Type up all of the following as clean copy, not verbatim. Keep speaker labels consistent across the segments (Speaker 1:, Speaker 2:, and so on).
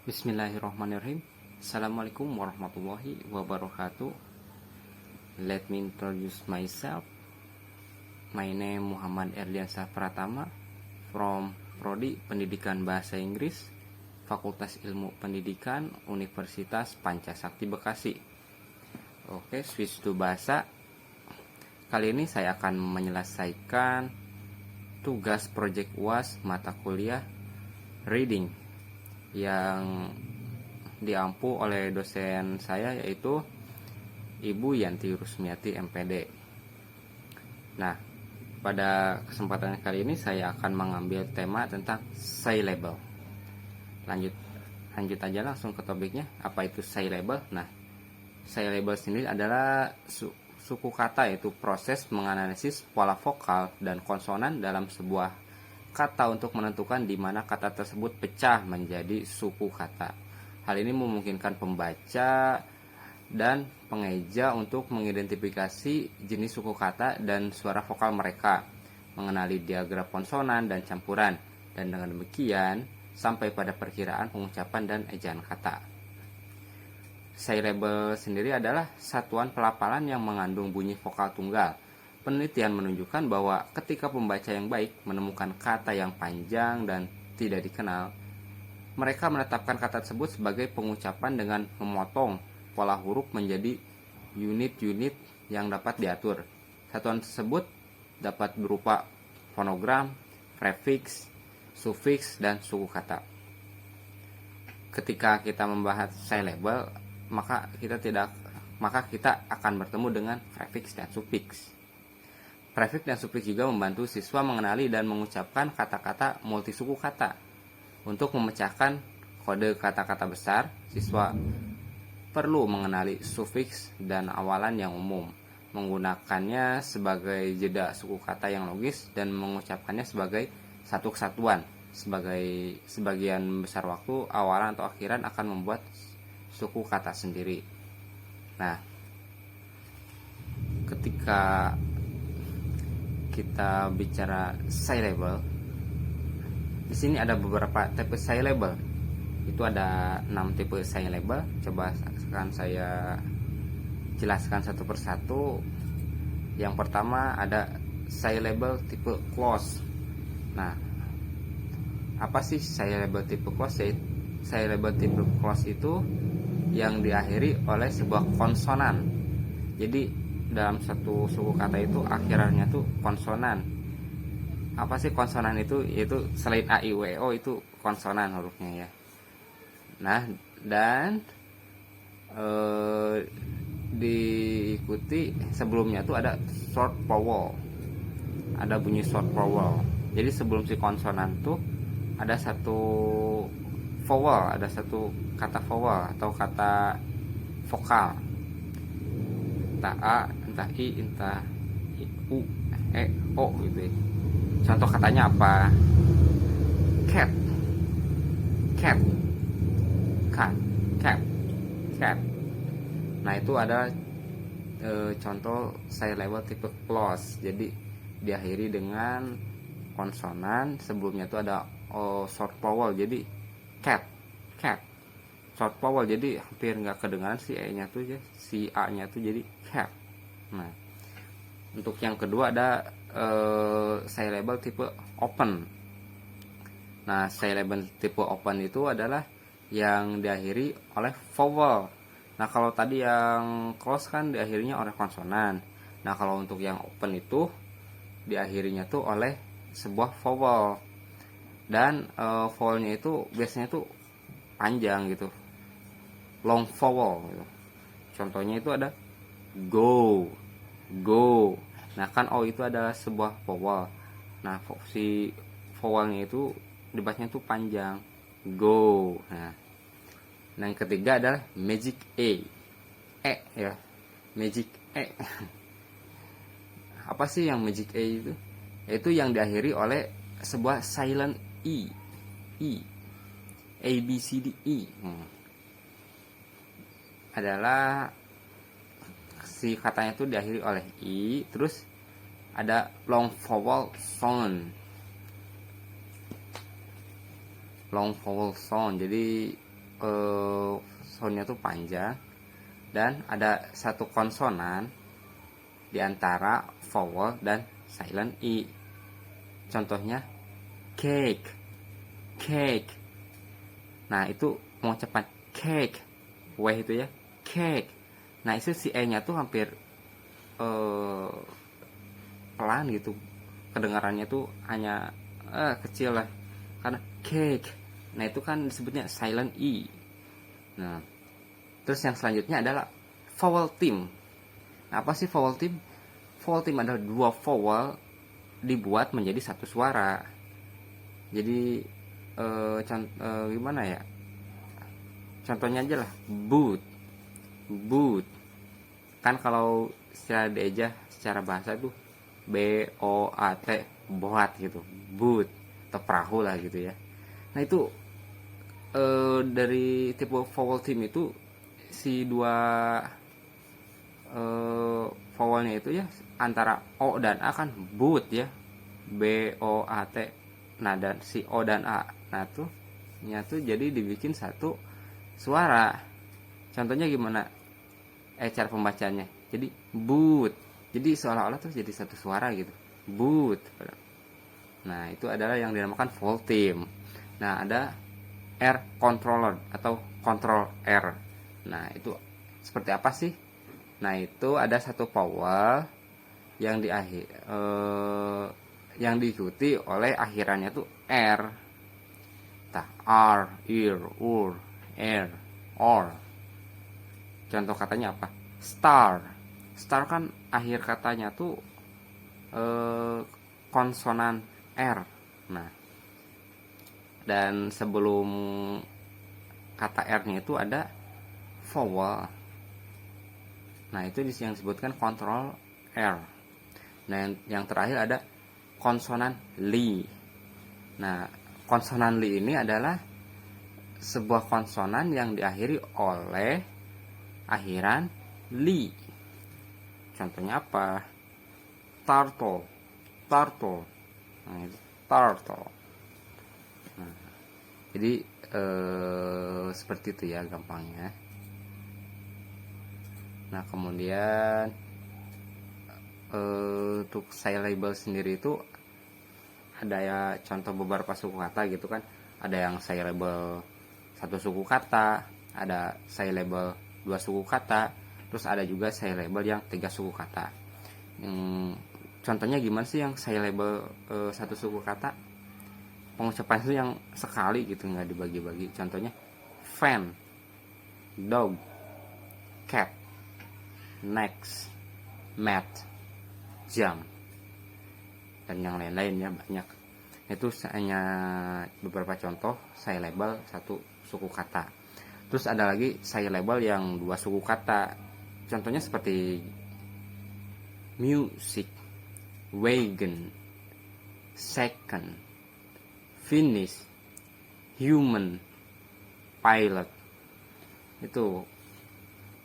Speaker 1: Bismillahirrahmanirrahim. Assalamualaikum warahmatullahi wabarakatuh. Let me introduce myself. My name Muhammad Erdiansah Pratama from Prodi Pendidikan Bahasa Inggris, Fakultas Ilmu Pendidikan, Universitas Pancasakti Bekasi. Oke, switch to bahasa. Kali ini saya akan menyelesaikan tugas project UAS mata kuliah reading yang diampu oleh dosen saya, yaitu Ibu Yanti Rusmiati MPD. Nah, pada kesempatan kali ini saya akan mengambil tema tentang syllable. Lanjut aja langsung ke topiknya. Apa itu syllable? Nah, syllable sendiri adalah suku kata, yaitu proses menganalisis pola vokal dan konsonan dalam sebuah kata untuk menentukan di mana kata tersebut pecah menjadi suku kata. Hal ini memungkinkan pembaca dan pengeja untuk mengidentifikasi jenis suku kata dan suara vokal mereka, mengenali diagram konsonan dan campuran, dan dengan demikian sampai pada perkiraan pengucapan dan ejaan kata. Syllable sendiri adalah satuan pelafalan yang mengandung bunyi vokal tunggal. Penelitian menunjukkan bahwa ketika pembaca yang baik menemukan kata yang panjang dan tidak dikenal, mereka menetapkan kata tersebut sebagai pengucapan dengan memotong pola huruf menjadi unit-unit yang dapat diatur. Satuan tersebut dapat berupa fonogram, prefiks, sufiks, dan suku kata. Ketika kita membahas syllable, maka kita akan bertemu dengan prefiks dan sufiks. Prefiks dan sufiks juga membantu siswa mengenali dan mengucapkan kata-kata multisuku kata. Untuk memecahkan kode kata-kata besar, siswa perlu mengenali sufiks dan awalan yang umum, menggunakannya sebagai jeda suku kata yang logis, dan mengucapkannya sebagai satu kesatuan. Sebagian besar waktu, awalan atau akhiran akan membuat suku kata sendiri. Nah, ketika kita bicara syllable, di sini ada beberapa tipe syllable. Itu ada 6 tipe syllable. Coba akan saya jelaskan satu persatu. Yang pertama ada syllable tipe close. Nah, apa sih syllable tipe close? Syllable tipe close itu yang diakhiri oleh sebuah konsonan. Jadi dalam satu suku kata itu akhirannya tuh konsonan. Apa sih konsonan itu? Yaitu selain a, i, u, e, o itu konsonan hurufnya ya. Nah, dan diikuti sebelumnya tuh ada short vowel. Ada bunyi short vowel. Jadi sebelum si konsonan tuh ada satu vowel, ada satu kata vowel atau kata vokal. Entah a, entah i, entah u, e, o gitu ya. Contoh katanya apa? Cat, cat, cat, cat, cat. Nah, itu ada contoh syllable tipe close. Jadi diakhiri dengan konsonan, sebelumnya itu ada short vowel. Jadi cat, cat, short vowel. Jadi hampir nggak kedengaran si e-nya tuh ya, si a-nya tuh jadi cat. Nah, untuk yang kedua ada syllable tipe open. Nah, syllable tipe open itu adalah yang diakhiri oleh vowel. Nah, kalau tadi yang close kan diakhirinya oleh konsonan. Nah, kalau untuk yang open itu diakhirinya tuh oleh sebuah vowel. Dan vowelnya itu biasanya tuh panjang gitu, long vowel gitu. Contohnya itu ada go, go. Nah, kan o itu adalah sebuah vowel. Nah, si vowelnya itu dibacanya tuh panjang, go. Nah, yang ketiga adalah magic e ya, magic e. Apa sih yang magic e itu? Yaitu yang diakhiri oleh sebuah silent e, a, b, c, d, e. Adalah si katanya itu diakhiri oleh i, terus ada long vowel sound. Long vowel sound. Jadi soundnya tuh panjang, dan ada satu konsonan di antara vowel dan silent i. Contohnya cake, cake. Nah itu pengucapan cake, w itu ya, cake. Nah itu si e nya tuh hampir pelan gitu, kedengarannya tuh hanya kecil lah, karena cake. Nah itu kan disebutnya silent i. Nah terus yang selanjutnya adalah vowel theme. Nah, apa sih vowel theme? Vowel theme adalah dua vowel dibuat menjadi satu suara. Jadi gimana ya? Contohnya aja lah, boot, boot. Kan kalau secara diejah secara bahasa tuh b o a t, boat gitu, boot atau perahu lah gitu ya. Nah itu dari tipe vowel theme itu si dua vowelnya itu ya antara o dan a kan boot ya, b o a t. Nah dan si o dan a, nah tuh nyatu jadi dibikin satu suara. Contohnya gimana cara pembacanya? Jadi boot, jadi seolah-olah tuh jadi satu suara gitu, boot. Nah itu adalah yang dinamakan vowel theme. Nah ada R controller atau control R. Nah itu seperti apa sih? Nah itu ada satu vowel yang yang diikuti oleh akhirannya tuh R. Tah, R, ir, ur, R, or. Contoh katanya apa? Star. Star kan akhir katanya tuh konsonan R. Nah, dan sebelum kata R-nya itu ada vowel. Nah, itu yang disebutkan kontrol R. Nah, yang terakhir ada konsonan li. Nah, konsonan li ini adalah sebuah konsonan yang diakhiri oleh akhiran li. Contohnya apa? Turtle, turtle. Nah, itu turtle. Nah, jadi seperti itu ya gampangnya. Nah kemudian untuk syllable sendiri itu ada ya contoh beberapa suku kata gitu kan. Ada yang syllable satu suku kata, ada syllable dua suku kata, terus ada juga syllable yang tiga suku kata. Contohnya gimana sih yang syllable satu suku kata? Pengucapan itu yang sekali gitu, nggak dibagi-bagi. Contohnya fan, dog, cat, next, mat, jam, dan yang lain-lainnya banyak. Itu hanya beberapa contoh syllable satu suku kata. Terus ada lagi syllable yang dua suku kata. Contohnya seperti music, wagon, second, finish, human, pilot. Itu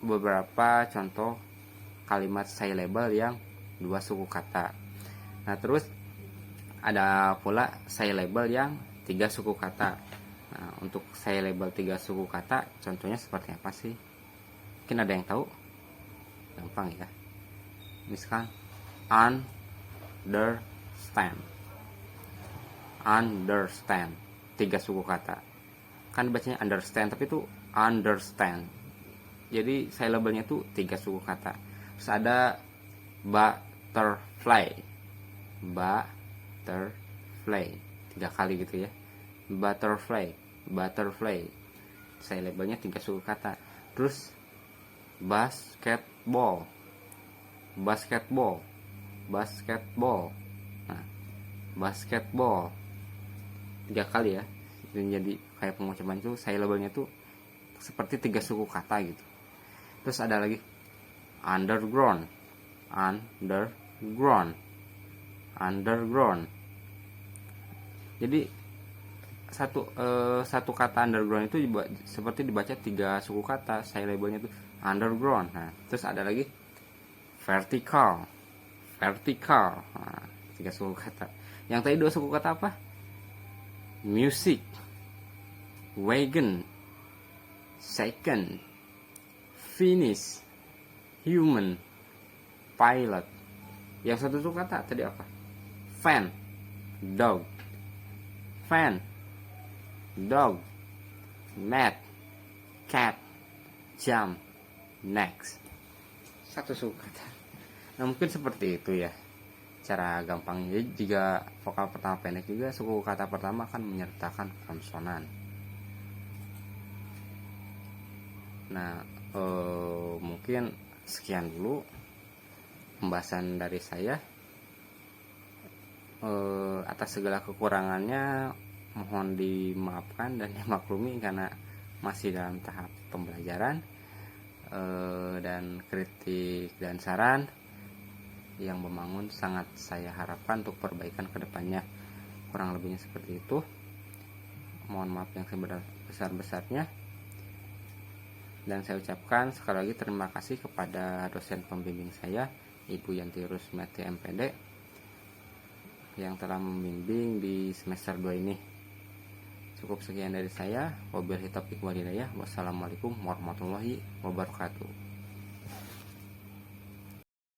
Speaker 1: beberapa contoh kalimat syllable yang dua suku kata. Nah terus ada pula syllable yang tiga suku kata. Nah untuk syllable tiga suku kata contohnya seperti apa sih? Mungkin ada yang tahu? Gampang ya. Misalkan understand, understand, tiga suku kata. Kan bacanya understand tapi itu understand. Jadi syllable-nya itu tiga suku kata. Terus ada butterfly, butterfly, tiga kali gitu ya. Butterfly, butterfly, syllable-nya tiga suku kata. Terus basketball, basketball, basketball. Nah, basketball tiga kali ya. Jadi kayak pengucapan itu syllable-nya tuh seperti tiga suku kata gitu. Terus ada lagi underground, underground, underground. Jadi satu kata underground itu seperti dibaca tiga suku kata, syllable-nya itu underground. Nah, terus ada lagi vertical, vertical. Nah, tiga suku kata. Yang tadi dua suku kata apa? Music, wagon, second, finish, human, pilot. Yang satu kata tadi apa? Fan, dog, fan, dog, mat, cat, jump, next. Satu suku kata. Nah mungkin seperti itu ya cara gampang. Jadi jika vokal pertama pendek juga, suku kata pertama akan menyertakan konsonan. Nah mungkin sekian dulu pembahasan dari saya. Atas segala kekurangannya mohon dimaafkan dan dimaklumi karena masih dalam tahap pembelajaran. Dan kritik dan saran yang membangun sangat saya harapkan untuk perbaikan kedepannya. Kurang lebihnya seperti itu. Mohon maaf yang sebesar-besarnya. Dan saya ucapkan sekali lagi terima kasih kepada dosen pembimbing saya, Ibu Yanti Rusmiati MPD, yang telah membimbing di semester 2 ini. Cukup sekian dari saya. Wabillahi taufiq wal hidayah. Wassalamualaikum warahmatullahi wabarakatuh.